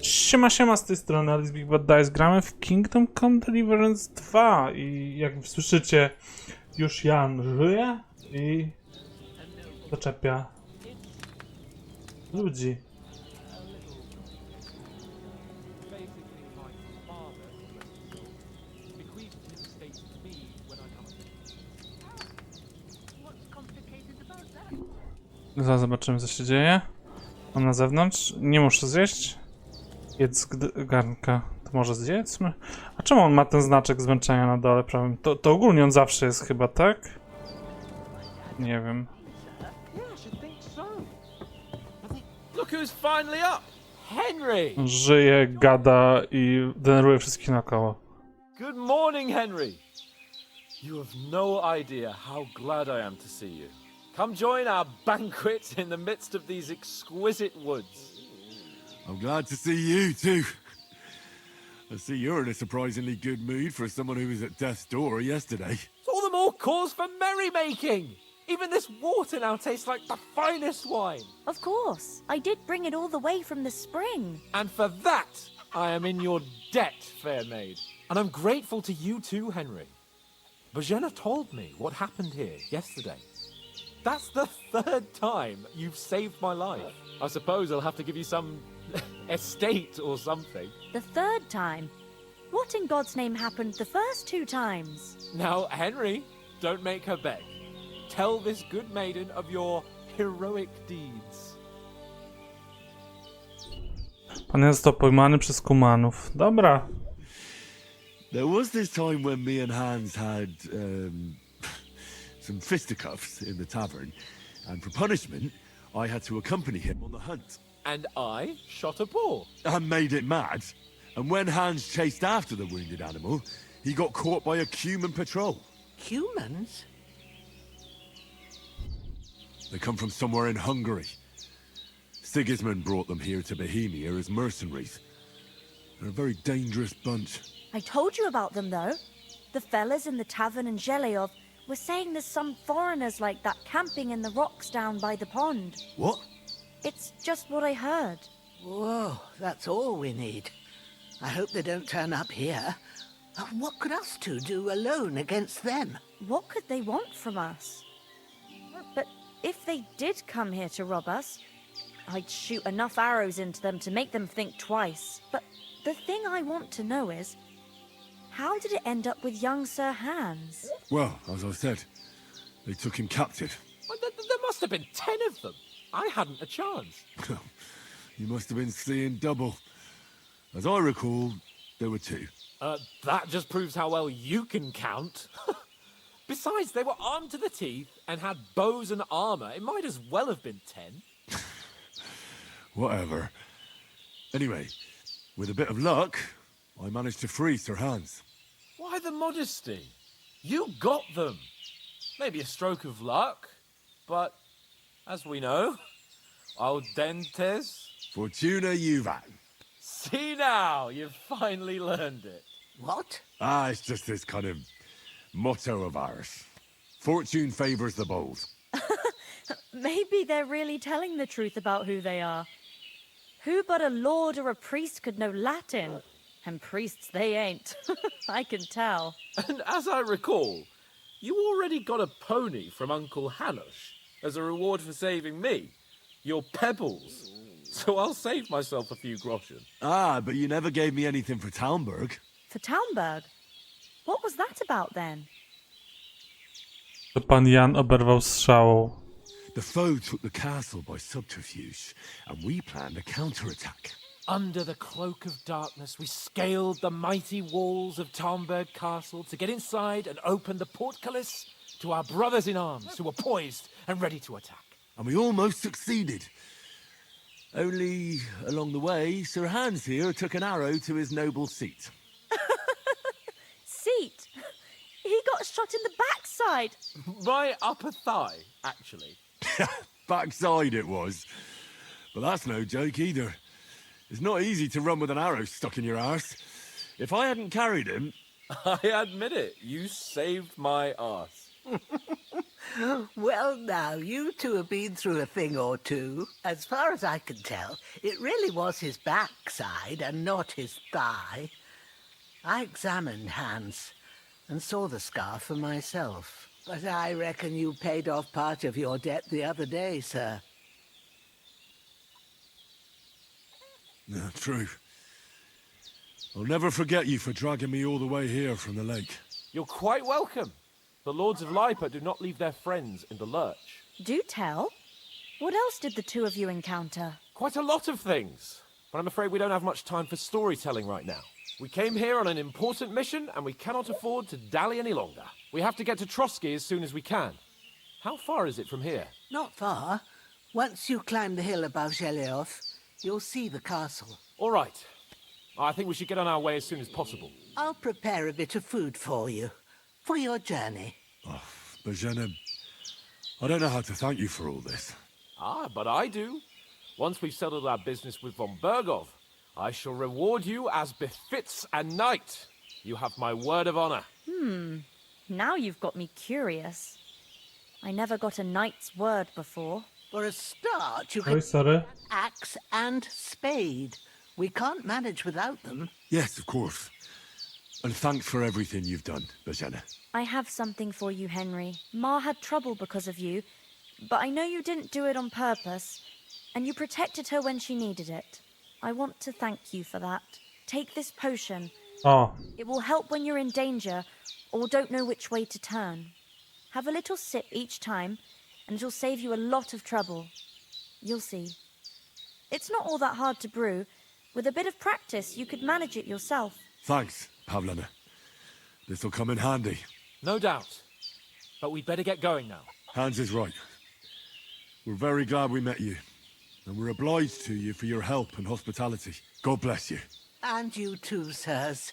Siema, z tej strony Alice Big Bad Dice. Gramy w Kingdom Come Deliverance 2 i jak słyszycie, już Jan żyje i zaczepia ludzi. Zaraz zobaczymy, co się dzieje. Mam na zewnątrz. Nie muszę zjeść. Jedz garnka. To może zjedzmy? A czemu on ma ten znaczek zmęczenia na dole prawym? To ogólnie on zawsze jest chyba, tak? Nie wiem. Look who's finally up! Henry! Żyje, gada i denerwuje wszystkich naokoło. Good morning, Henry! You have no idea how glad I am to see you. Come join our banquet in the midst of these exquisite woods. I'm glad to see you too. I see you're in a surprisingly good mood for someone who was at death's door yesterday. It's all the more cause for merrymaking! Even this water now tastes like the finest wine. Of course. I did bring it all the way from the spring. And for that, I am in your debt, fair maid. And I'm grateful to you too, Henry. Bojena told me what happened here yesterday. That's the third time you've saved my life. I suppose I'll have to give you some estate or something. The third time? What in God's name happened the first two times? Now, Henry, don't make her beg. Tell this good maiden of your heroic deeds. Pan został pojmany przez kumanów. Dobra. There was this time when me and Hans had some fisticuffs in the tavern, and for punishment, I had to accompany him on the hunt. And I shot a boar. I made it mad, and when Hans chased after the wounded animal, he got caught by a human patrol. Humans? They come from somewhere in Hungary. Sigismund brought them here to Bohemia as mercenaries. They're a very dangerous bunch. I told you about them, though. The fellas in the tavern in Zheleyov were saying there's some foreigners like that camping in the rocks down by the pond. What? It's just what I heard. Whoa, that's all we need. I hope they don't turn up here. What could us two do alone against them? What could they want from us? But if they did come here to rob us, I'd shoot enough arrows into them to make them think twice. But the thing I want to know is, how did it end up with young Sir Hans? Well, as I said, they took him captive. Well, there must have been 10 of them. I hadn't a chance. You must have been seeing double. As I recall, there were 2. That just proves how well you can count. Besides, they were armed to the teeth and had bows and armor. It might as well have been 10. Whatever. Anyway, with a bit of luck, I managed to free Sir Hans. Why the modesty? You got them. Maybe a stroke of luck, but as we know, al dentes. Fortuna juvat. See now, you've finally learned it. What? It's just this kind of motto of ours. Fortune favors the bold. Maybe they're really telling the truth about who they are. Who but a lord or a priest could know Latin? And priests they ain't. I can tell. And as I recall, you already got a pony from Uncle Hanush as a reward for saving me. Your pebbles. So I'll save myself a few groschen. But you never gave me anything for Talmberg. For Talmberg? What was that about then? To pan Jan oberwał strzałą. The foe took the castle by subterfuge, and we planned a counterattack. Under the cloak of darkness, we scaled the mighty walls of Talmberg Castle to get inside and open the portcullis to our brothers in arms who were poised and ready to attack. And we almost succeeded. Only, along the way, Sir Hans here took an arrow to his noble seat. Seat? He got shot in the backside. My upper thigh, actually. Backside it was. But that's no joke either. It's not easy to run with an arrow stuck in your arse. If I hadn't carried him... I admit it, you saved my arse. Well, now, you two have been through a thing or two. As far as I can tell, it really was his backside and not his thigh. I examined Hans and saw the scar for myself. But I reckon you paid off part of your debt the other day, sir. Yeah, true. I'll never forget you for dragging me all the way here from the lake. You're quite welcome. The Lords of Lipa do not leave their friends in the lurch. Do tell. What else did the two of you encounter? Quite a lot of things. But I'm afraid we don't have much time for storytelling right now. We came here on an important mission, and we cannot afford to dally any longer. We have to get to Trotsky as soon as we can. How far is it from here? Not far. Once you climb the hill above Zheleov, you'll see the castle. All right. I think we should get on our way as soon as possible. I'll prepare a bit of food for you, for your journey. Oh, Bozhena, I don't know how to thank you for all this. Ah, but I do. Once we've settled our business with von Bergov, I shall reward you as befits a knight. You have my word of honor. Now you've got me curious. I never got a knight's word before. For a start, you Oj, can sorry. axe and spade. We can't manage without them. Yes, of course. And thanks for everything you've done, Bozhena. I have something for you, Henry. Ma had trouble because of you, but I know you didn't do it on purpose, and you protected her when she needed it. I want to thank you for that. Take this potion. O, It will help when you're in danger or don't know which way to turn. Have a little sip each time, and it'll save you a lot of trouble. You'll see. It's not all that hard to brew. With a bit of practice, you could manage it yourself. Thanks, Pavlena. This'll come in handy. No doubt. But we'd better get going now. Hans is right. We're very glad we met you. And we're obliged to you for your help and hospitality. God bless you. And you too, sirs.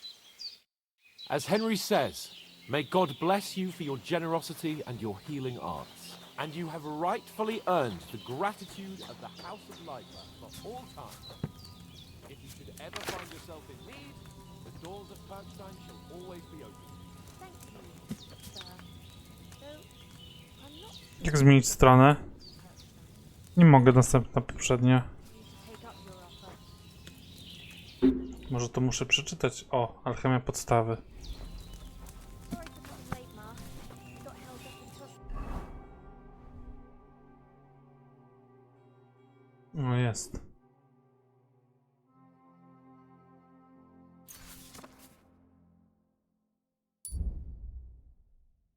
As Henry says, may God bless you for your generosity and your healing arts. And you have rightfully earned the gratitude of the House of Lipa for all time. If you should ever find yourself in need, the doors of Perkstein shall always be open. Thank you, sir. Though I'm not jak zmienić stronę? Nie mogę, następna poprzednia. take up your offer. Może to muszę przeczytać. O, alchemia podstawy. Sorry for being late, Ma. Got held up in Trotsky. O, jest.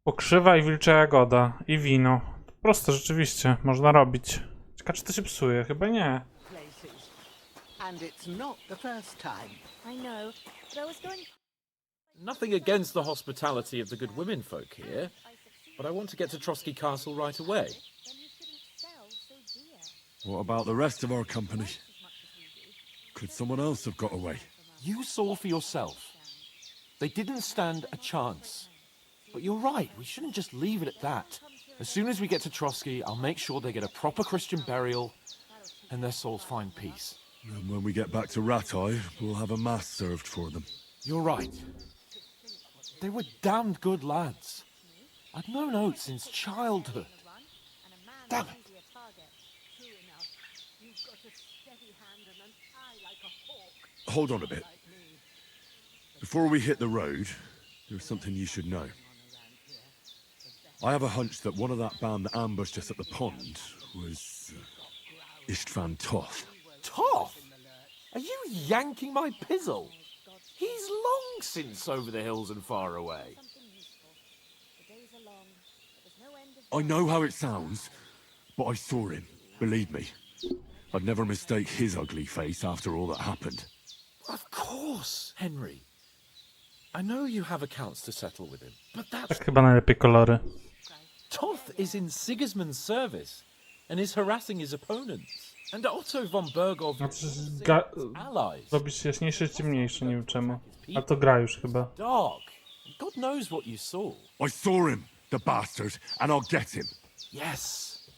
Pokrzywa i wilcza jagoda. I wino. Proste rzeczywiście, można robić. Ciekawe, czy to się psuje? Chyba nie. Places. And it's not the first time. I know, but I was going... Nothing against the hospitality of the good women folk here, but I want to get to Trotsky Castle right away. Then you shouldn't sell so dear. What about the rest of our company? Could someone else have got away? You saw for yourself. They didn't stand a chance. But you're right, we shouldn't just leave it at that. As soon as we get to Trotsky, I'll make sure they get a proper Christian burial and their souls find peace. And when we get back to Ratai, we'll have a mass served for them. You're right. They were damned good lads. I'd known Oates since childhood. Damn it. Hold on a bit. Before we hit the road, there's something you should know. I have a hunch that one of that band that ambushed us at the pond was Istvan Toth. Toff? Are you yanking my pizzle? He's long since over the hills and far away. I know how it sounds, but I saw him. Believe me. I'd never mistake his ugly face after all that happened. Of course, Henry. I know you have accounts to settle with him, but that's... Tak chyba najlepiej kolory. Toth is in Sigismund's service and is harassing his opponents. And Otto von Bergov Znaczy, is allies. robisz jaśniejsze, ciemniejsze, nie wiem czemu. A to gra już chyba. Dark. God knows what you saw. I saw him, the bastard, and I'll get him. Yes.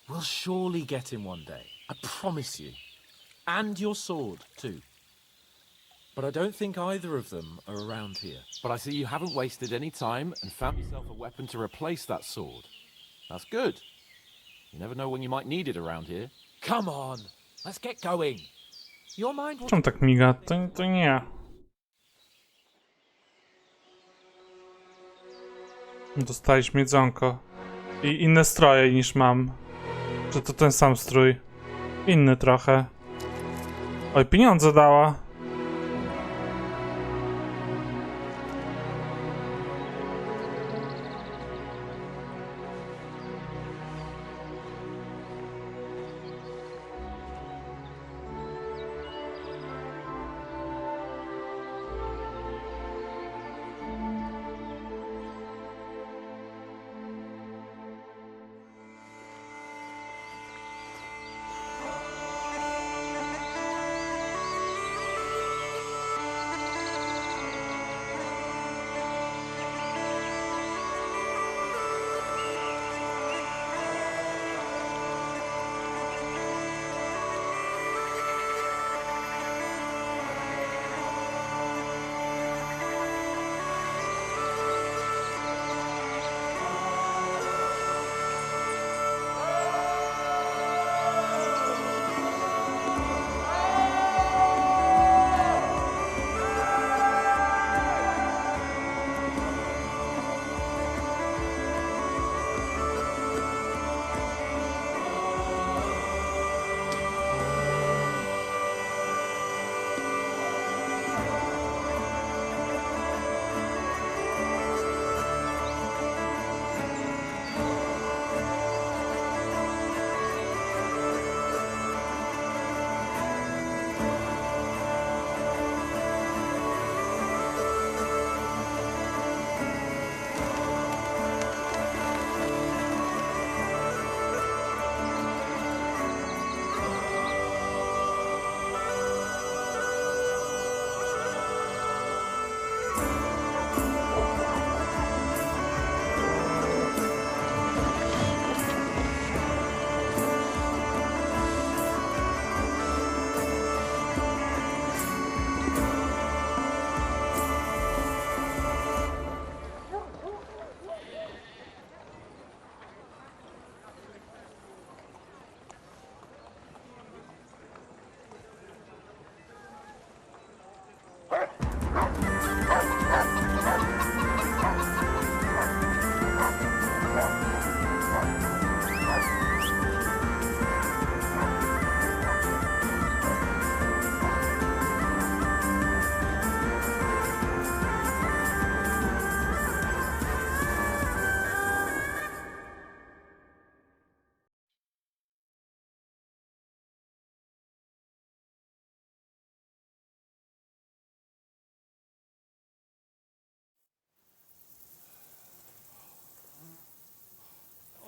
We'll surely get him one day. I promise you. And your sword, too. But I don't think either of them are around here. But I see you haven't wasted any time and found yourself a weapon to replace that sword. That's good. You never know when you might need it around here. Come on, let's get going. Your mind will... Czemu tak miga? To nie ja. Dostaliśmy jedzonko. I inne stroje niż mam. Czy to ten sam strój? Inny trochę. Oj, pieniądze dała.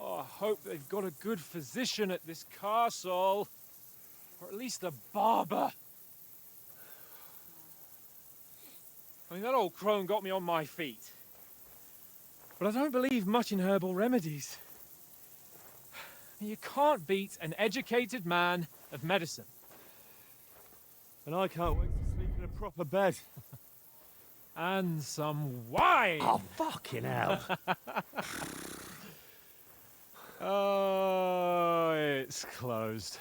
I hope they've got a good physician at this castle. Or at least a barber. I mean, that old crone got me on my feet. But I don't believe much in herbal remedies. You can't beat an educated man of medicine. And I can't wait to sleep in a proper bed. And some wine! Oh, fucking hell. Oh, it's closed.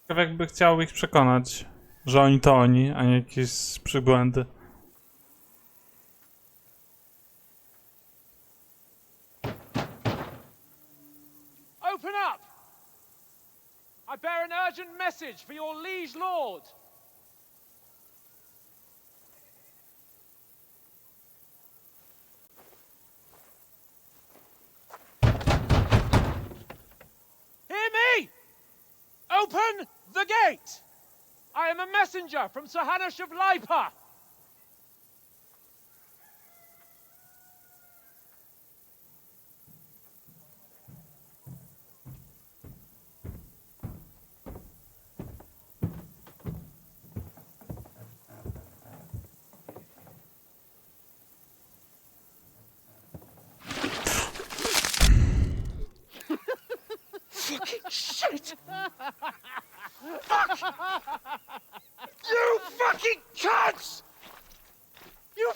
Jakby chciał ich przekonać, że oni to oni, a nie jakieś przybłędy. Open up! I bear an urgent message for your liege lord. Hear me! Open the gate! I am a messenger from Sir Hanush of Lipa. Shit! Fuck! You fucking cunts! You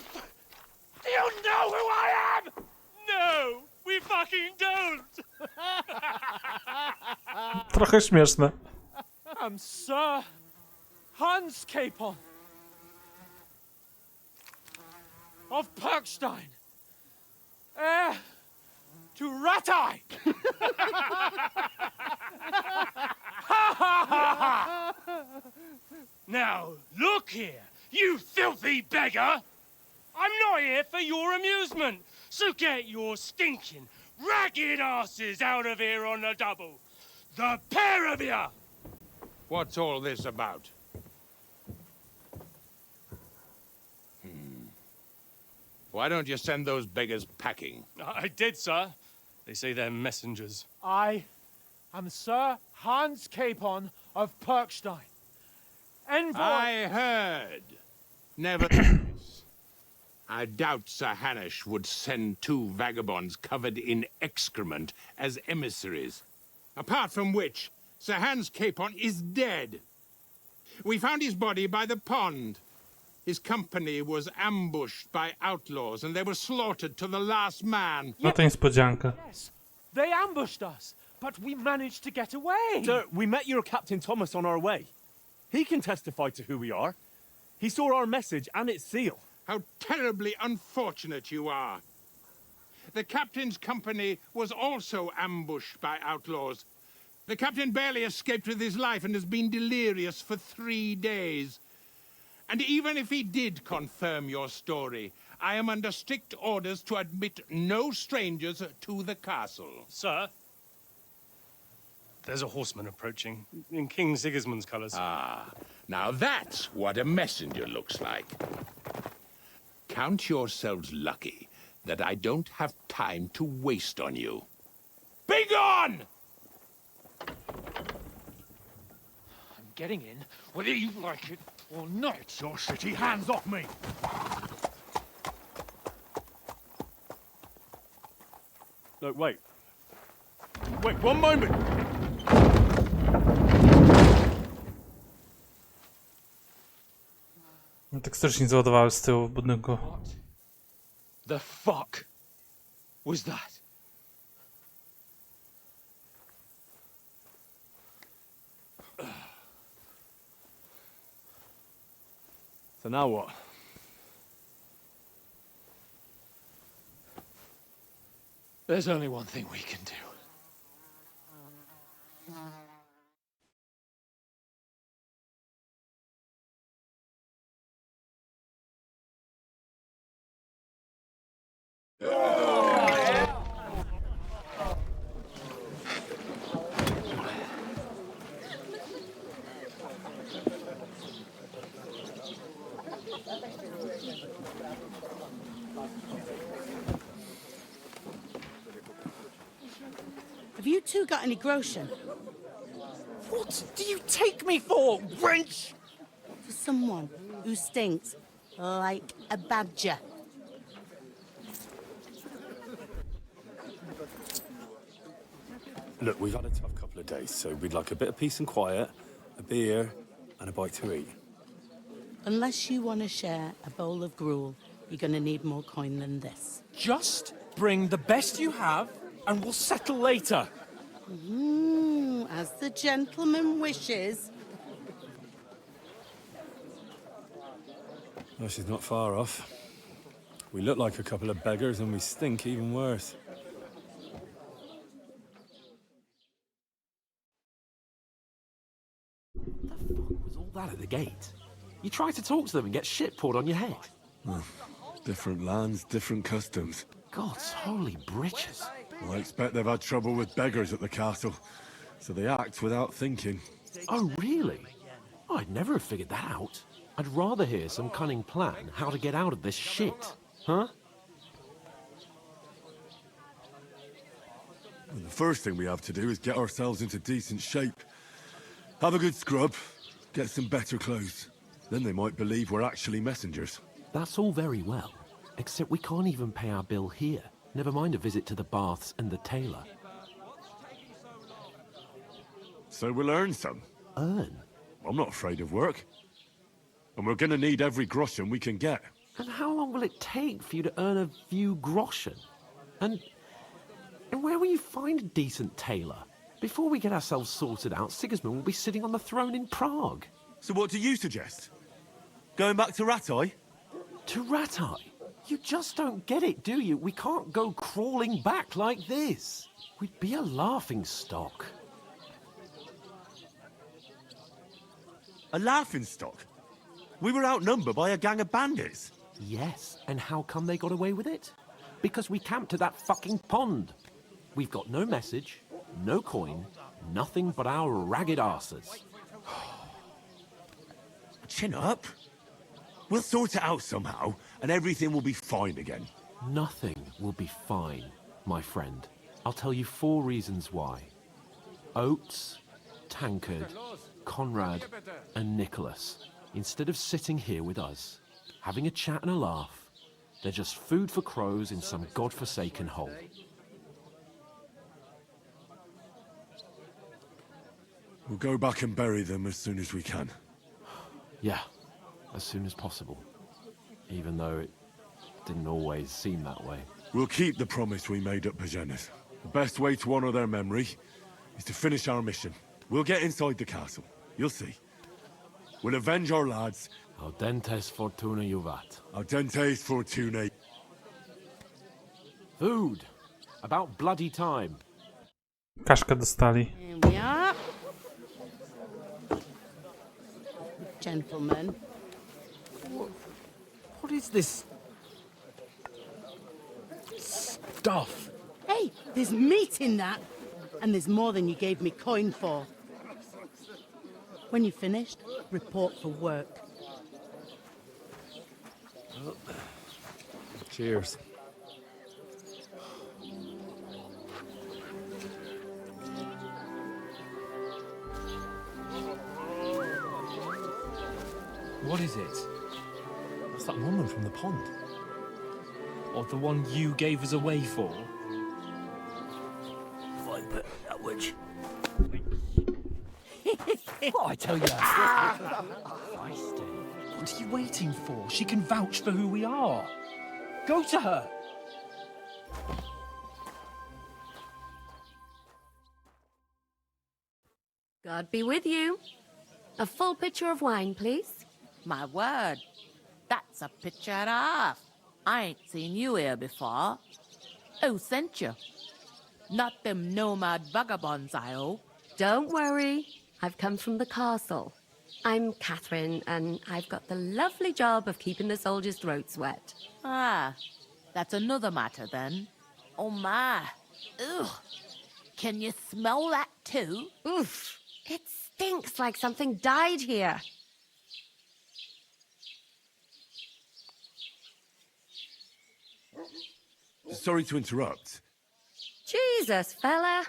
don't! Trochę śmieszne. I'm Sir Hans Capon of Perkstein, heir to Ratai. Now, look here, you filthy beggar! I'm not here for your amusement, so get your stinking, ragged asses out of here on the double. The pair of you! What's all this about? Why don't you send those beggars packing? I did, sir. They say they're messengers. I am Sir Hans Capon of Perkstein, envoy. I heard. Nevertheless, I doubt Sir Hanush would send two vagabonds covered in excrement as emissaries. Apart from which, Sir Hans Capon is dead. We found his body by the pond. His company was ambushed by outlaws, and they were slaughtered to the last man. No to niespodzianka. Yes, they ambushed us, but we managed to get away. Sir, we met your Captain Thomas on our way. He can testify to who we are. He saw our message and its seal. How terribly unfortunate you are. The captain's company was also ambushed by outlaws. The captain barely escaped with his life and has been delirious for 3 days. And even if he did confirm your story, I am under strict orders to admit no strangers to the castle. Sir, there's a horseman approaching in King Sigismund's colours. Ah, now that's what a messenger looks like. Count yourselves lucky that I don't have time to waste on you. Be gone! I'm getting in, whether you like it or not. Your shitty hands off me! No, wait. Wait, one moment! Teksturycznie załadowały z tyłu w budynku. The fuck was that? So now what? There's only one thing we can do. Have you two got any groschen? What do you take me for, wench? For someone who stinks like a badger. Look, we've had a tough couple of days, so we'd like a bit of peace and quiet, a beer, and a bite to eat. Unless you want to share a bowl of gruel, you're going to need more coin than this. Just bring the best you have, and we'll settle later. As the gentleman wishes. Well, she's not far off. We look like a couple of beggars, and we stink even worse. Was all that at the gate? You try to talk to them and get shit poured on your head. Different lands, different customs. God's holy britches. Well, I expect they've had trouble with beggars at the castle, so they act without thinking. Oh, really? I'd never have figured that out. I'd rather hear some cunning plan how to get out of this shit. Huh? And the first thing we have to do is get ourselves into decent shape. Have a good scrub, get some better clothes. Then they might believe we're actually messengers. That's all very well, except we can't even pay our bill here. Never mind a visit to the baths and the tailor. So we'll earn some. Earn? I'm not afraid of work. And we're gonna need every groschen we can get. And how long will it take for you to earn a few groschen? And And where will you find a decent tailor? Before we get ourselves sorted out, Sigismund will be sitting on the throne in Prague. So what do you suggest? Going back to Ratai? To Ratai? You just don't get it, do you? We can't go crawling back like this. We'd be a laughing stock. A laughingstock? We were outnumbered by a gang of bandits. Yes, and how come they got away with it? Because we camped at that fucking pond. We've got no message, no coin, nothing but our ragged arses. Chin up. We'll sort it out somehow, and everything will be fine again. Nothing will be fine, my friend. I'll tell you 4 reasons why. Oates, Tankard, Conrad, and Nicholas, instead of sitting here with us, having a chat and a laugh, they're just food for crows in some godforsaken hole. We'll go back and bury them as soon as we can. Yeah, as soon as possible. Even though it didn't always seem that way. We'll keep the promise we made at Pagenas. The best way to honor their memory is to finish our mission. We'll get inside the castle. You'll see. We'll avenge our lads. Audentes fortuna juvat. Audentes fortuna. Food! About bloody time. Kaszkę dostali. Here we are. Gentlemen. What is this stuff? Hey, there's meat in that. And there's more than you gave me coin for. When you're finished, report for work. Cheers. What is it? What's that woman from the pond? Or the one you gave us away for? Viper, that witch. What I tell you? What are you waiting for? She can vouch for who we are. Go to her. God be with you. A full pitcher of wine, please. My word, that's a picture and a half. I ain't seen you here before. Who sent you? Not them nomad vagabonds, I hope. Don't worry. I've come from the castle. I'm Catherine, and I've got the lovely job of keeping the soldiers' throats wet. Ah, that's another matter then. Oh my. Ugh. Can you smell that too? Oof. It stinks like something died here. Sorry to interrupt. Jesus, fella.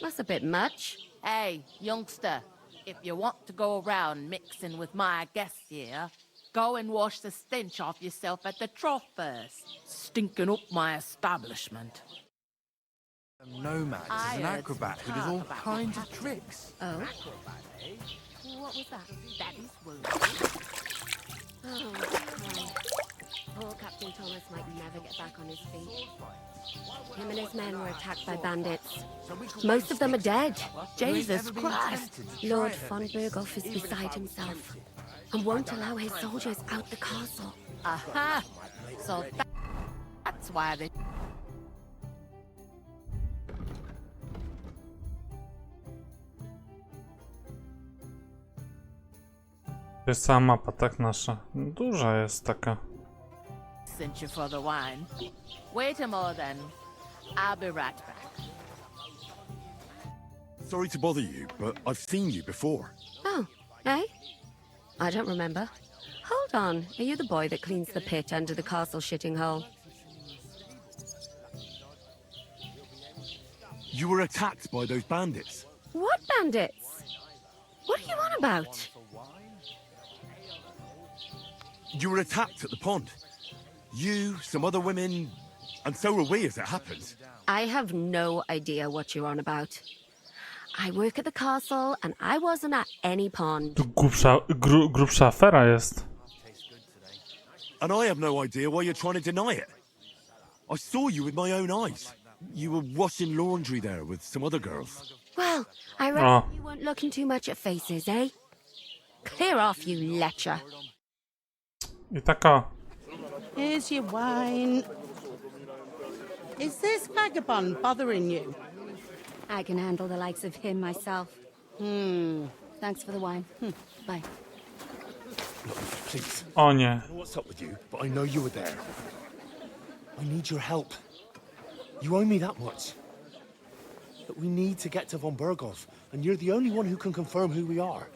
That's a bit much. Hey, youngster, if you want to go around mixing with my guests here, go and wash the stench off yourself at the trough first. Stinking up my establishment. A nomad is an acrobat who does all kinds of tricks. Oh? What was that? That is wound. Oh, Christ. Poor Captain Thomas might never get back on his feet. Him and his men were attacked by bandits. Most of them are dead. Jesus Christ! Lord von Berghoff is beside himself and won't allow his soldiers out the castle. Aha! So that's why they... To jest cała mapa, tak nasza. Duża jest taka. Sent you for the wine. Wait a moment then. I'll be right back. Sorry to bother you, but I've seen you before. Oh, eh? I don't remember. Hold on. Are you the boy that cleans the pit under the castle shitting hole? You were attacked by those bandits. What bandits? What are you on about? You were attacked at the pond. You, some other women, and so were we as it happened. I have no idea what you're on about. I work at the castle and I wasn't at any pond. Tu grubsza afera jest. And I have no idea why you're trying to deny it. I saw you with my own eyes. You were washing laundry there with some other girls. Well, I reckon you weren't looking too much at faces, eh? Clear off, you lecher. I taka. Here's your wine. Is this vagabond bothering you? I can handle the likes of him myself. Thanks for the wine. Bye. Please. O nie. I don't know what's up with you, but I know you were there. I need your help. You owe me that much. But we need to get to von Berghoff, and you're the only one who can confirm who we are.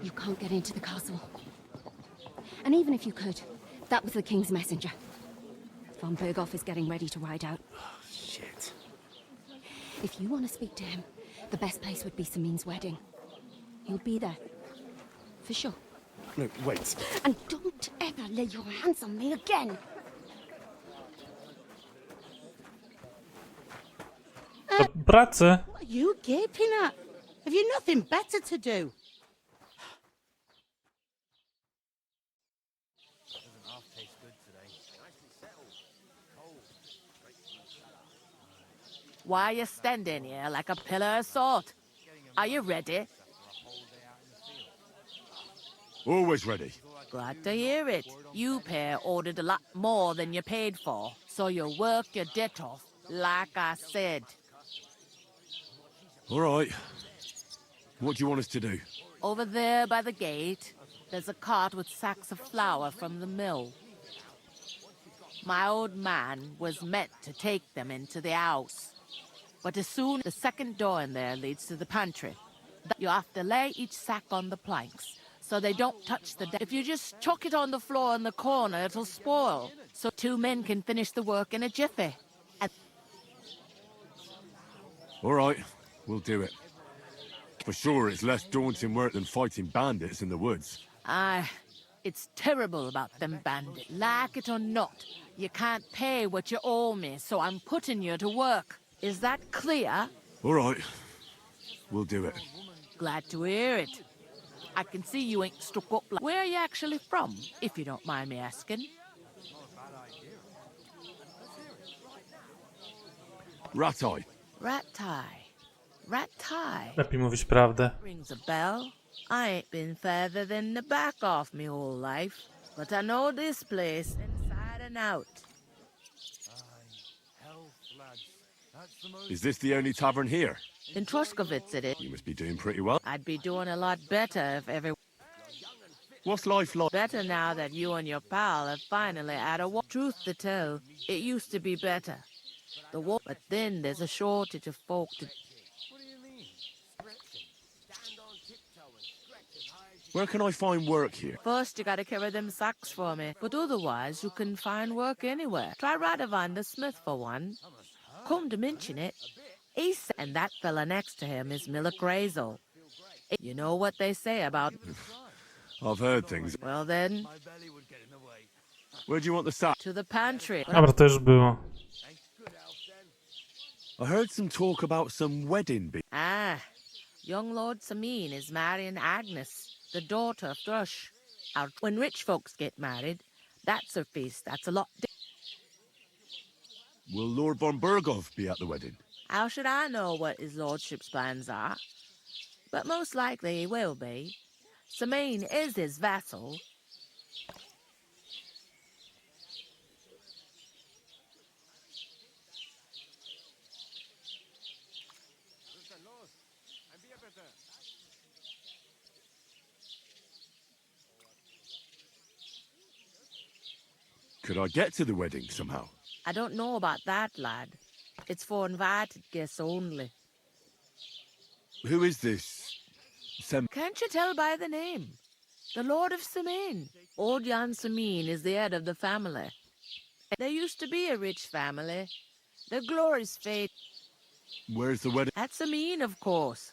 You can't get into the castle. And even if you could, that was the king's messenger. Von Berghoff is getting ready to ride out. Shit. If you want to speak to him, the best place would be Samin's wedding. He'll be there. For sure. No, wait. And don't ever lay your hands on me again. Do pracy. What are you gaping at? Have you nothing better to do? Why are you standing here like a pillar of salt? Are you ready? Always ready. Glad to hear it. You pair ordered a lot more than you paid for, so you work your debt off, like I said. All right. What do you want us to do? Over there by the gate, there's a cart with sacks of flour from the mill. My old man was meant to take them into the house. But as soon as the second door in there leads to the pantry, you have to lay each sack on the planks so they don't touch the deck. If you just chuck it on the floor in the corner, it'll spoil. So 2 men can finish the work in a jiffy. And All right, we'll do it. For sure, it's less daunting work than fighting bandits in the woods. aye, it's terrible about them bandits. Like it or not, you can't pay what you owe me, so I'm putting you to work. Is that clear? All right, we'll do it. Glad to hear it. I can see you ain't stuck up. Where are you actually from, if you don't mind me asking? Rat-eye. Rat-tie. Lepiej mówić prawdę. Rings a bell. I ain't been further than the back off me whole life, but I know this place inside and out. Is this the only tavern here? In Troskovitz it is. You must be doing pretty well. I'd be doing a lot better if every... What's life like? Better now that you and your pal have finally had a war. Truth to tell, it used to be better. The war, but then there's a shortage of folk to... Where can I find work here? First, you gotta carry them sacks for me, but otherwise you can find work anywhere. Try Radovan the smith for one. Come to mention it, and that fella next to him is Miller Grazel. You know what they say about... I've heard things. Well then... Where do you want the sack? To the pantry. Dobra, to już było. I heard some talk about some wedding. Ah, young Lord Samin is marrying Agnes, the daughter of Thrush. When rich folks get married, that's a feast. That's a lot. Will Lord von Berghoff be at the wedding? How should I know what his lordship's plans are? But most likely he will be. Samin is his vassal. Could I get to the wedding somehow? I don't know about that, lad. It's for invited guests only. Who is this? Can't you tell by the name? The Lord of Samin. Old Jan Samin is the head of the family. There used to be a rich family. Their glory's fate. Where's the wedding? At Samin, of course.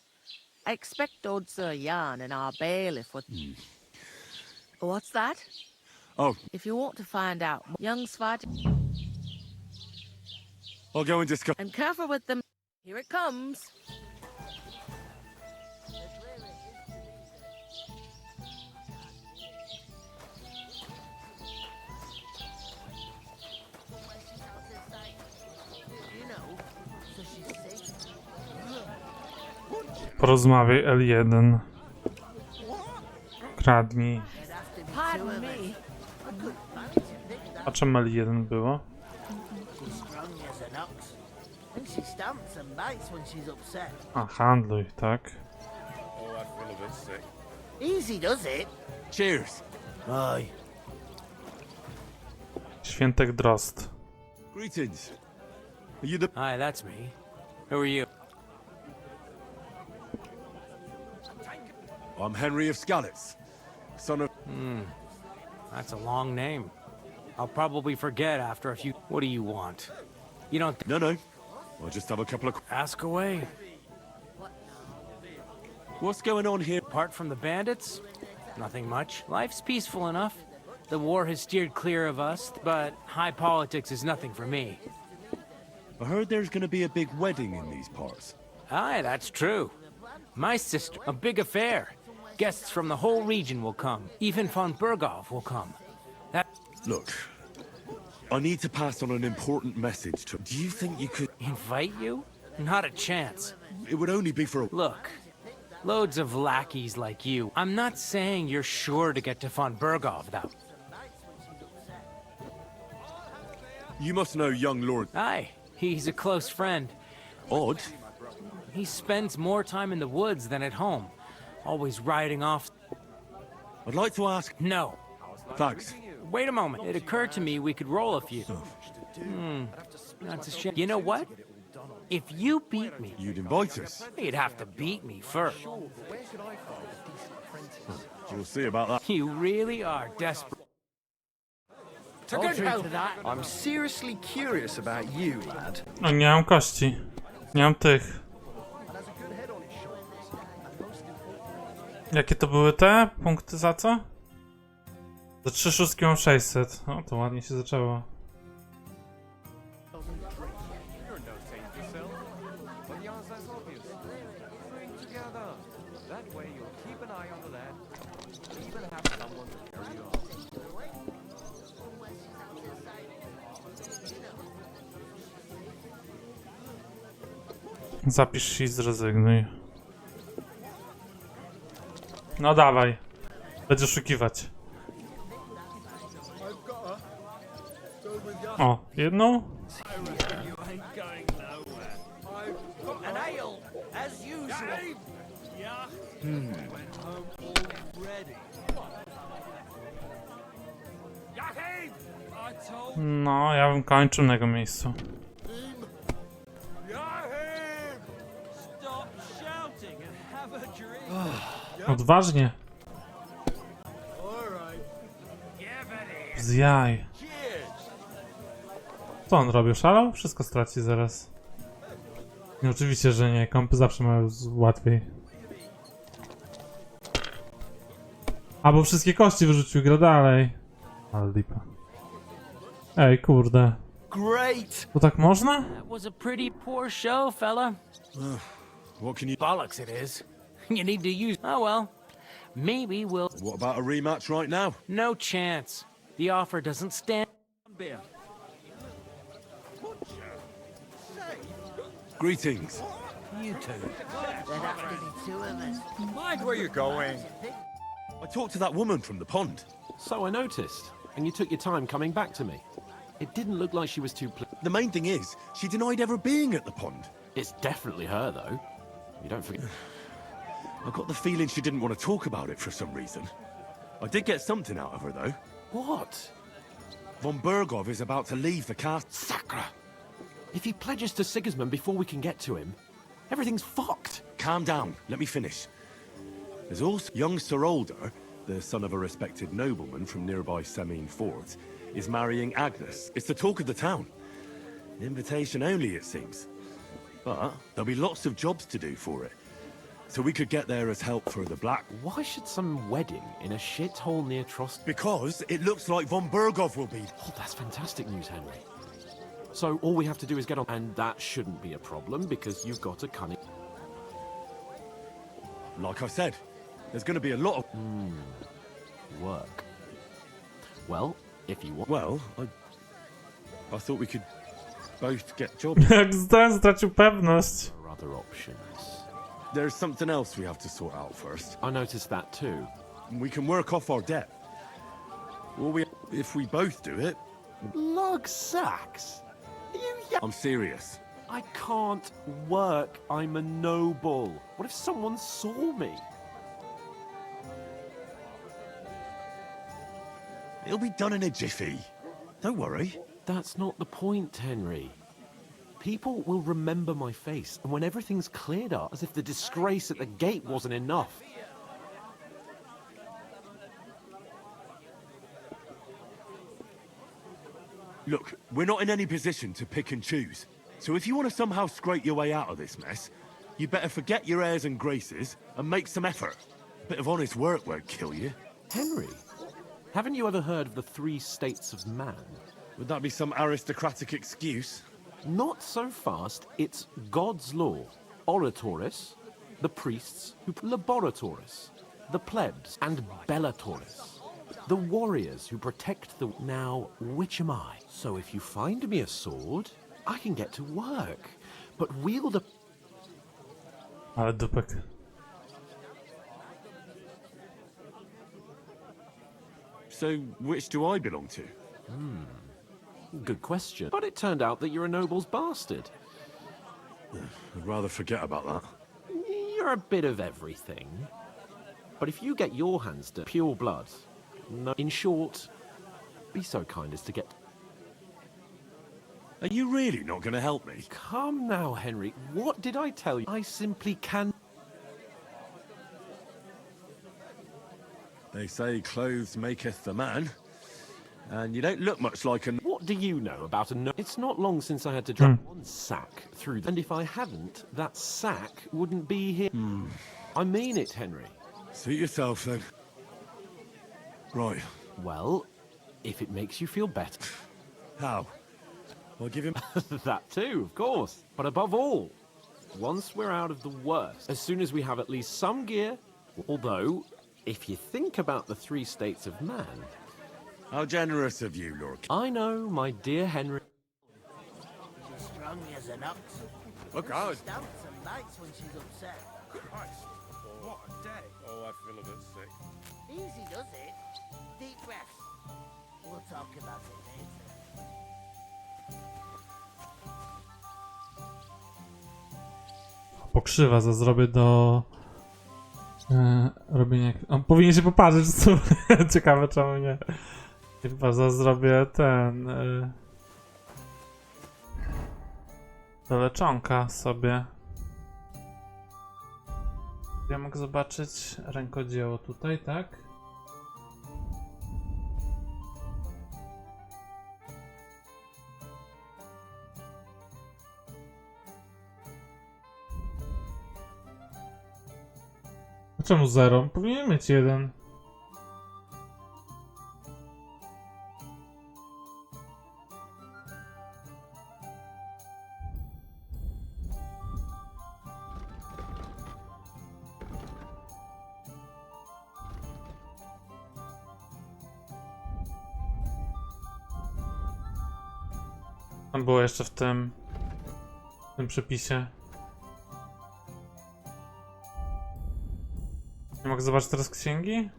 I expect old Sir Jan and our bailiff would... What's that? Oh. If you want to find out, young Svat... I'll go and discuss... And careful with them. Here it comes. Porozmawiaj L1. Kradnij. Pardon me. A czym L1 było? A, handluj, tak. Easy does it. Cheers. Aye. Świętek Drozd. Greetings. Are you the... Hi, that's me. Who are you? I'm Henry of Skalitz, son of... That's a long name. I'll probably forget after a few... What do you want? You don't... No, no. I just have a couple of... Ask away. What's going on here? Apart from the bandits? Nothing much. Life's peaceful enough. The war has steered clear of us, but high politics is nothing for me. I heard there's going to be a big wedding in these parts. Aye, that's true. My sister, a big affair. Guests from the whole region will come. Even von Berghoff will come. That... Look, I need to pass on an important message to... Do you think you could... Invite you? Not a chance. It would only be for a... Look, loads of lackeys like you. I'm not saying you're sure to get to von Berghoff, though. You must know young Lord... Aye, he's a close friend. Odd. He spends more time in the woods than at home. Always riding off... I'd like to ask... No. Thanks. Wait a moment. It occurred to me we could roll a few. That's a shame. You know what? If you beat me... You'd invite us. You'd have to beat me first. We'll see about that. You really are desperate. I'm seriously curious about you, lad. No, nie mam kości. Nie mam tych. Jakie to były te punkty za co? Za 3 szóstki mam 600. O, to ładnie się zaczęło. Zapisz się i zrezygnuj. No dawaj. Będziesz oszukiwać. O, jedną? No, ja bym kończył na jego miejscu. Odważnie. Z jaj. Co on robił? Szalał? Wszystko straci zaraz. Nie, oczywiście, że nie. Kompy zawsze mają łatwiej. Albo wszystkie kości wyrzucił, gra dalej. Ale lipa. Ej, kurde. Great. To tak można? That was a pretty poor show, fella. What can you... Bollocks it is. You need to use... Oh well. Maybe we'll... What about a rematch right now? No chance. The offer doesn't stand... Greetings. You two. There'd have to be two of us. Mind where you're going. I talked to that woman from the pond. So I noticed, and you took your time coming back to me. It didn't look like she was too The main thing is, she denied ever being at the pond. It's definitely her, though. You don't forget... I got the feeling she didn't want to talk about it for some reason. I did get something out of her, though. What? Von Berghoff is about to leave the castle. Sacre! If he pledges to Sigismund before we can get to him, everything's fucked. Calm down. Let me finish. There's also young Sir Older, the son of a respected nobleman from nearby Semine Fort, is marrying Agnes. It's the talk of the town. Invitation only, it seems. But there'll be lots of jobs to do for it. So we could get there as help for the Black. Why should some wedding in a shithole near Trost... Because it looks like von Berghoff will be... Oh, that's fantastic news, Henry. So all we have to do is get on... And that shouldn't be a problem, because you've got a cunning... Like I said, there's going to be a lot of... work. Well, if you want... Well, I thought we could both get jobs. Jak Stan stracił pewność. Other options. there's something else we have to sort out first. I noticed that too. We can work off our debt. Well, if we both do it... Lug sacks? I'm serious. I can't work. I'm a noble. What if someone saw me? It'll be done in a jiffy. Don't worry. That's not the point, Henry. People will remember my face, and when everything's cleared up, as if the disgrace at the gate wasn't enough. Look, we're not in any position to pick and choose. So if you want to somehow scrape your way out of this mess, you better forget your airs and graces and make some effort. A bit of honest work won't kill you. Henry, haven't you ever heard of the 3 states of man? Would that be some aristocratic excuse? Not so fast. It's God's law. Oratores, the priests, Laboratores, the plebs, and Bellatores, the warriors who protect the... Now, which am I? So if you find me a sword, I can get to work, but wield a... Ale dupek. So, which do I belong to? Good question. But it turned out that you're a noble's bastard. I'd rather forget about that. You're a bit of everything. But if you get your hands to pure blood... No, in short, be so kind as to get... Are you really not going to help me? Come now, Henry. What did I tell you? I simply can... They say clothes maketh the man. And you don't look much like a... What do you know about a no... It's not long since I had to drag one sack through... And if I hadn't, that sack wouldn't be here. I mean it, Henry. Suit yourself, then. Right. Well, if it makes you feel better... How? I'll give him... That too, of course. But above all, once we're out of the worst, as soon as we have at least some gear... Although, if you think about the 3 states of man... How generous of you, Lord. I know, my dear Henry. She's strong as an ox. Look out. She stamps some nights when she's upset. Christ, what a day. Oh, I feel a bit sick. Easy does it. Deep breaths. We'll talk about it later. Pokrzywa, co zrobię do robienia... On powinien się popatrzeć, co ciekawe czemu nie. Chyba zrobię ten... do leczonka sobie. Ja mogę zobaczyć rękodzieło tutaj, tak? A czemu 0? Powinien mieć 1. Tam było jeszcze w tym przepisie. Nie mogę zobaczyć teraz księgi?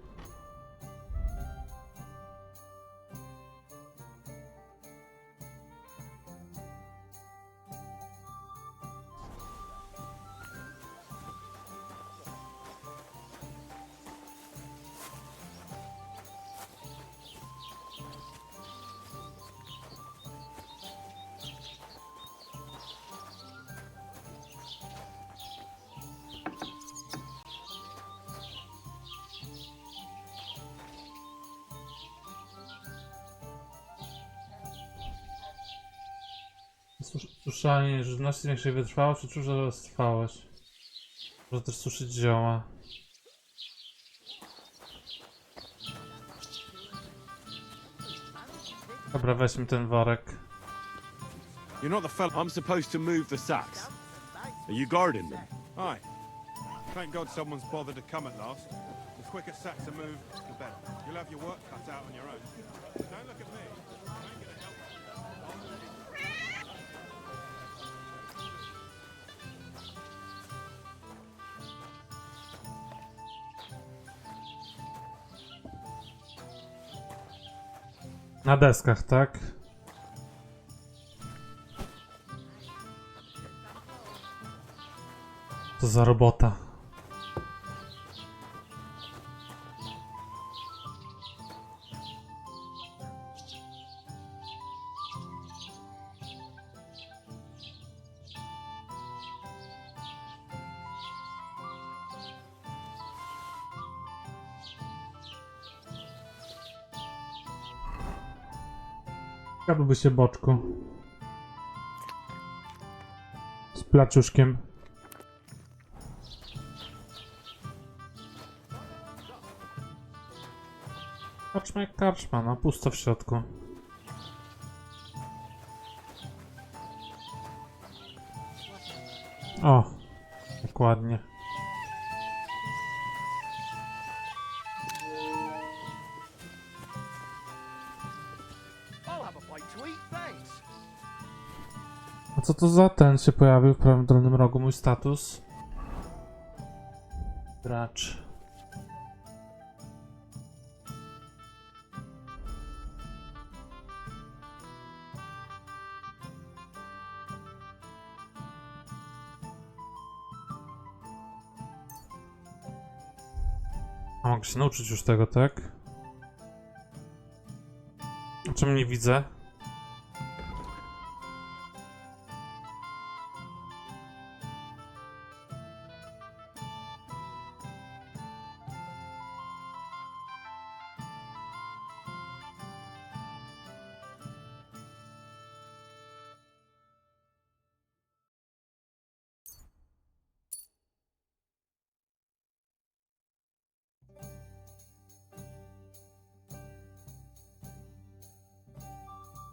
Suszanie żywności zwiększej wytrwałość, czy że roztrwałość. Może też suszyć zioła. Dobra, weźmy ten worek. You're not the fella. I'm supposed to move the sacks. Are you guarding them? Aye. Thank God someone's bothered to come at last. The quicker sacks are moved, the better. You'll have your work cut out on your own. Don't look at me. I ain't gonna help you. Na deskach, tak? Co za robota. Jadłby się boczku. Z placiuszkiem. Karczma jak karczma, no pusto w środku. O, dokładnie. A co to za ten się pojawił w prawym dolnym rogu? Mój status. Gracz. A mogę się nauczyć już tego, tak? A czemu nie widzę?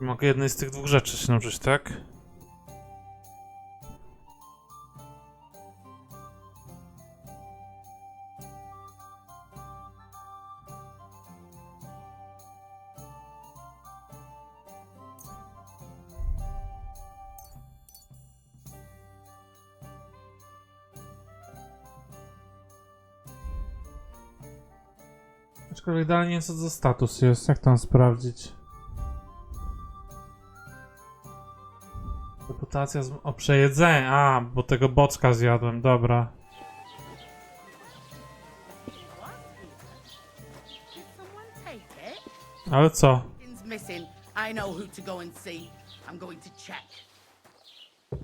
Mogę jednej z tych dwóch rzeczy się nauczyć, tak? Aczkolwiek dalej nie wiem, co to za status jest, jak tam sprawdzić? Reputacja z... O, przejedzenie. A, bo tego boczka zjadłem, dobra. Ale co?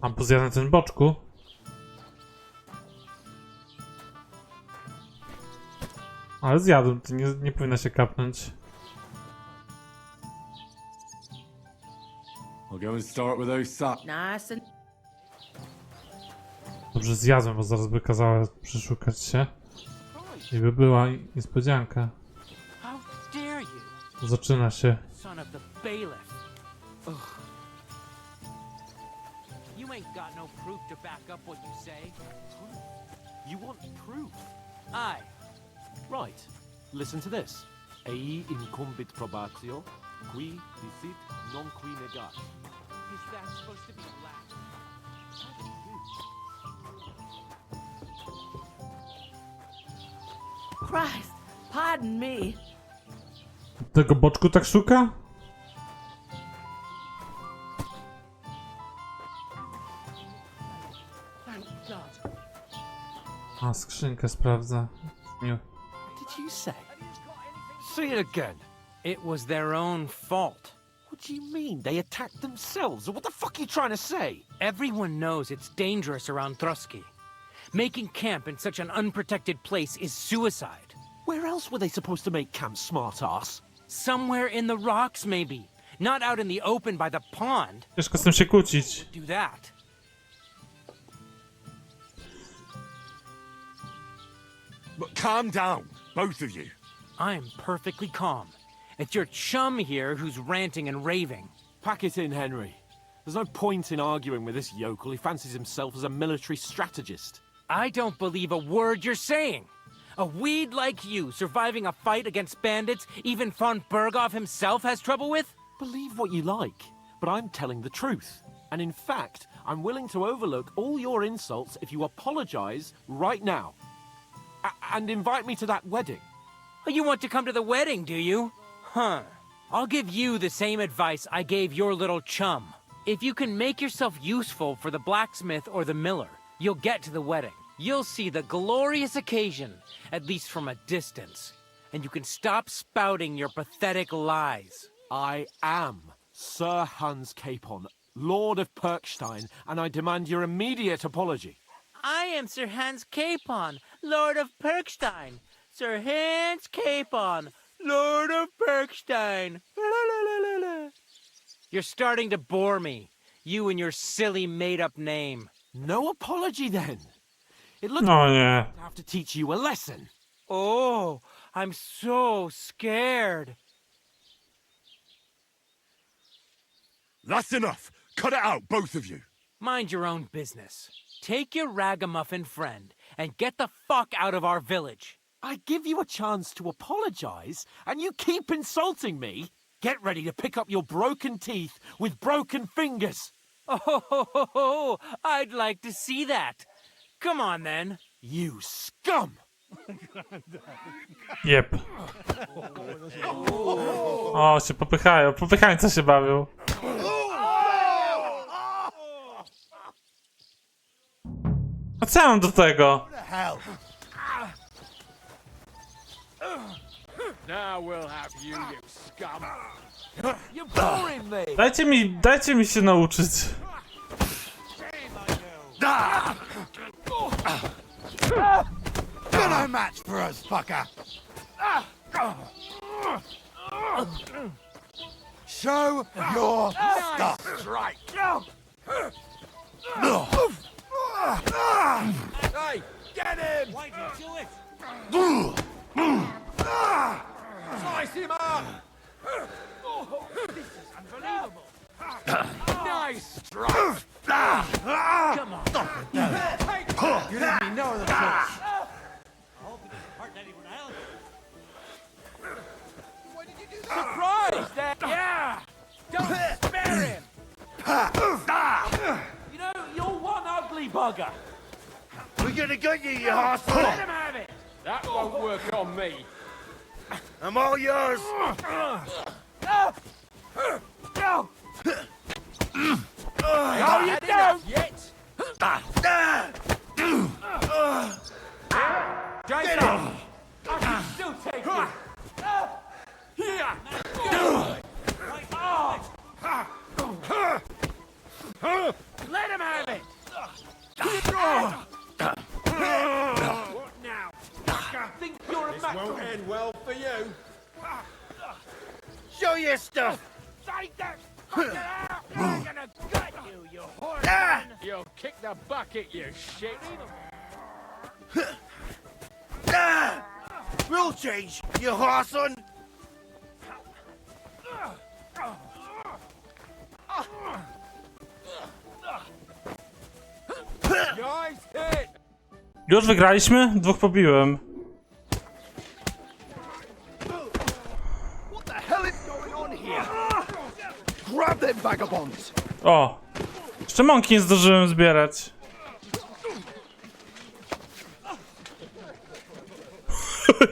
A, bo zjadłem ten boczku? Ale zjadłem, to nie powinno się kapnąć. I'll go and start with those sap. Nice and... Dobrze zjadłem, bo zaraz by kazała przeszukać się. I by była niespodzianka. How dare you? Zaczyna się. Son of the bailiff. Ugh. You ain't got no proof to back up what you say. You want proof? Aye. Right. Listen to this. Ei incumbit probatio, qui dicit non qui negat. Is that supposed to be Latin? Christ, pardon me. Tego boczku tak szuka? Thank God. A, skrzynkę sprawdza. Nie. Did you say? Say it again. It was their own fault. What do you mean? They attacked themselves? What the fuck are you trying to say? Everyone knows it's dangerous around Trotsky. Making camp in such an unprotected place is suicide. Where else were they supposed to make camp, smart-ass? Somewhere in the rocks, maybe. Not out in the open by the pond. Ciężko z tym się kłócić. Do that. But calm down, both of you. I'm perfectly calm. It's your chum here who's ranting and raving. Pack it in, Henry. There's no point in arguing with this yokel. He fancies himself as a military strategist. I don't believe a word you're saying. A weed like you surviving a fight against bandits even von Berghoff himself has trouble with? Believe what you like, but I'm telling the truth. And in fact, I'm willing to overlook all your insults if you apologize right now. And invite me to that wedding. Oh, you want to come to the wedding, do you? Huh. I'll give you the same advice I gave your little chum. If you can make yourself useful for the blacksmith or the miller, you'll get to the wedding. You'll see the glorious occasion, at least from a distance. And you can stop spouting your pathetic lies. I am Sir Hans Capon, Lord of Perkstein, and I demand your immediate apology. I am Sir Hans Capon, Lord of Perkstein. Sir Hans Capon, Lord of Perkstein. You're starting to bore me. You and your silly made-up name. No apology, then. It looks Oh nie. I have to teach you a lesson. Oh, I'm so scared. That's enough. Cut it out, both of you. Mind your own business. Take your ragamuffin friend and get the fuck out of our village. I give you a chance to apologize, and you keep insulting me. Get ready to pick up your broken teeth with broken fingers. Oh, I'd like to see that. Come on, then. You scum! Jep. O, się popychają. Popychańce się bawią. A co ja mam do tego? Now we'll have you, you scum. You're boring me. Dajcie mi się nauczyć. You're no match for us, fucker. Show your stuff. Strike. Hey, get him! Why did you do it? Slice him up! This is unbelievable. Nice strike! Come on. You let me know the place. I hope it didn't hurt anyone else. Why did you do that? Surprise! Yeah! Don't spare him! You know, you're one ugly bugger. We're gonna get you, you arsehole. Let him have it! That won't work on me. I'm all yours. No! No, you don't! Yet! Jason! I can still take you! Here! Let him have it! What now? I think you're a mackerel. Won't end well for you. Show your stuff. Take that fucker out! I'm gonna gut you, you horse! You'll kick the bucket, you shit! Rule change, you horseson. Nice hit! Już wygraliśmy? Dwóch pobiłem. What the hell is going on here? Grab them vagabonds. O! Jeszcze mąki nie zdążyłem zbierać.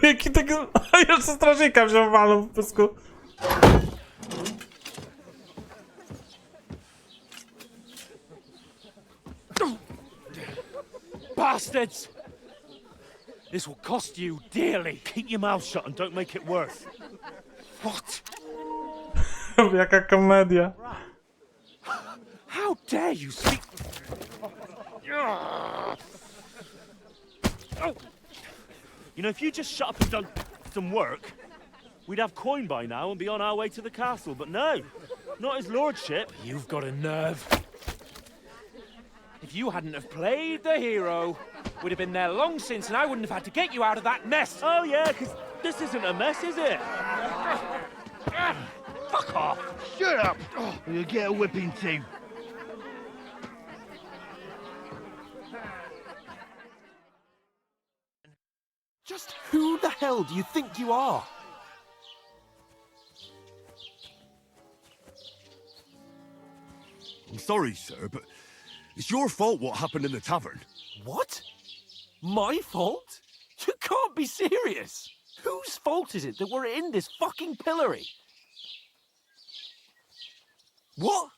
Jaki tego... Jeszcze strażnika wziął walą w pysku. Bastards! This will cost you dearly. Keep your mouth shut and don't make it worse. What? Jaka komedia. How dare you speak... You know, if you just shut up and done some work, we'd have coin by now and be on our way to the castle, but no, not his lordship. You've got a nerve. If you hadn't have played the hero, we'd have been there long since and I wouldn't have had to get you out of that mess. Oh yeah, because this isn't a mess, is it? Fuck off. Shut up, or you'll get a whipping too. Just who the hell do you think you are? I'm sorry, sir, but it's your fault what happened in the tavern. What? My fault? You can't be serious. Whose fault is it that we're in this fucking pillory? What?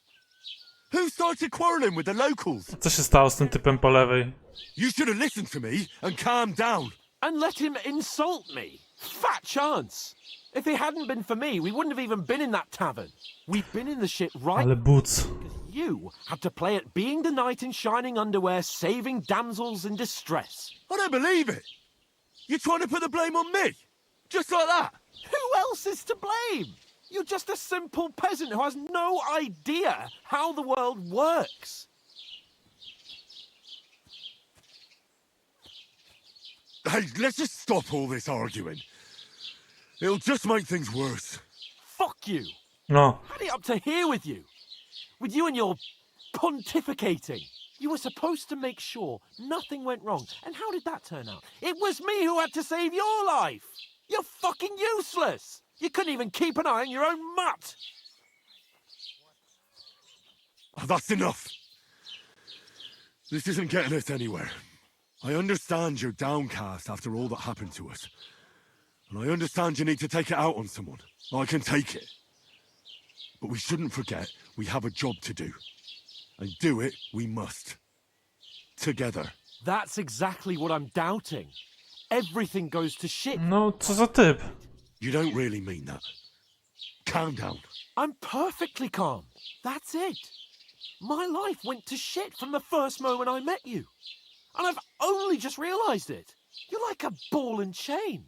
Who started quarreling with the locals? Co się stało z tym typem po lewej? You should have listened to me and calmed down. And let him insult me. Fat chance. If it hadn't been for me, we wouldn't have even been in that tavern. We've been in the shit right Ale boots. because you had to play at being the knight in shining underwear, saving damsels in distress. I don't believe it. You're trying to put the blame on me? Just like that? Who else is to blame? You're just a simple peasant who has no idea how the world works. Hey, let's just stop all this arguing. It'll just make things worse. Fuck you. No. Had it up to here with you. With you and your pontificating. You were supposed to make sure nothing went wrong. And how did that turn out? It was me who had to save your life. You're fucking useless. You couldn't even keep an eye on your own mutt. Oh, that's enough. This isn't getting us anywhere. I understand you're downcast after all that happened to us. And I understand you need to take it out on someone. I can take it. But we shouldn't forget we have a job to do. And do it we must. Together. That's exactly what I'm doubting. Everything goes to shit. No, co za typ? You don't really mean that. Calm down. I'm perfectly calm. That's it. My life went to shit from the first moment I met you. And I've only just realised it. You're like a ball and chain.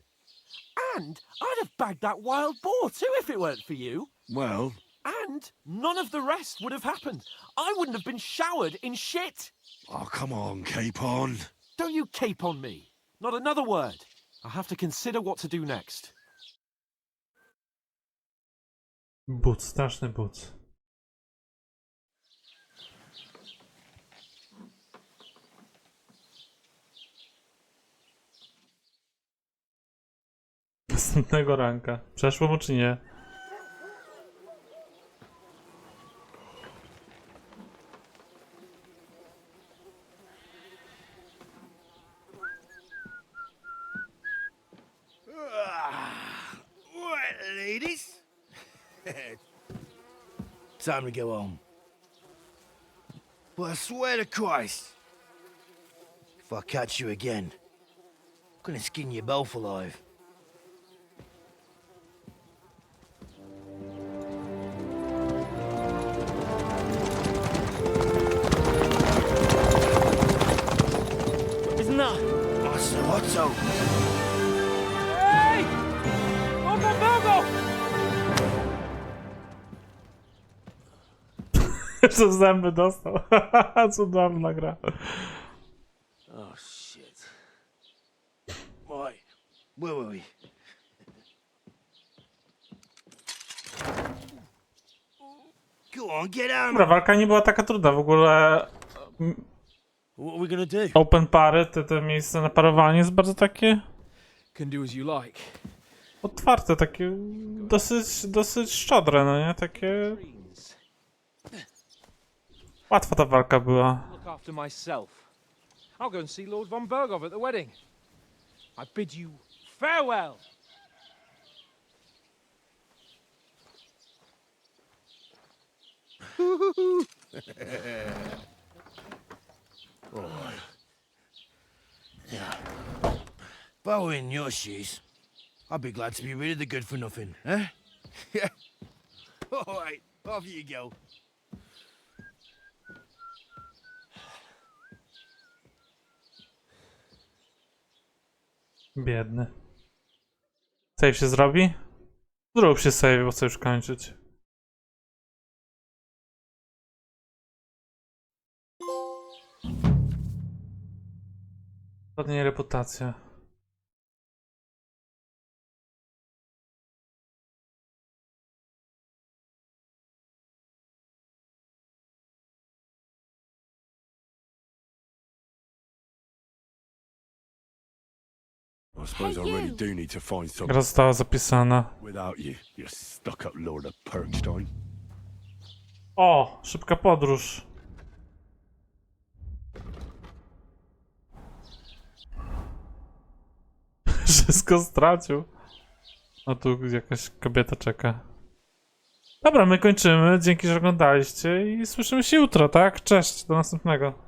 And I'd have bagged that wild boar too if it weren't for you. Well... And none of the rest would have happened. I wouldn't have been showered in shit. Oh, come on, Capon. Don't you cape on me. Not another word. I'll have to consider what to do next. But, straszny but. Następnego ranka. Przeszło mu czy nie? Right, ladies. Time to go home. But I swear to Christ, if I catch you again, I'm gonna skin you both alive. Isn't that? Otto. Hey! Bogo! Co zęby dostał. Cudowna gra. Oh shit. Right, where were we? Go on, get out. Dobra, walka nie była taka trudna w ogóle. What are we gonna do? Open pary, te miejsce na parowanie jest bardzo takie Can do as you like. otwarte, takie dosyć szczodre, no nie? Takie... Łatwa ta walka była. Look after myself. I'll go and see Lord von Bergov at the wedding. I bid you farewell. If I were in your shoes, I'd be glad to be rid of the good for nothing, eh? Yeah. All right, off you go. Biedny. Save się zrobi? Zrób się save, bo chcę już kończyć. Ładnie reputacja. I suppose I really do need to find something. Gra została zapisana. Without you, you stuck-up Lord of Perkstein. O! Szybka podróż. Wszystko stracił. A tu jakaś kobieta czeka. Dobra, my kończymy. Dzięki, że oglądaliście i słyszymy się jutro, tak? Cześć, do następnego.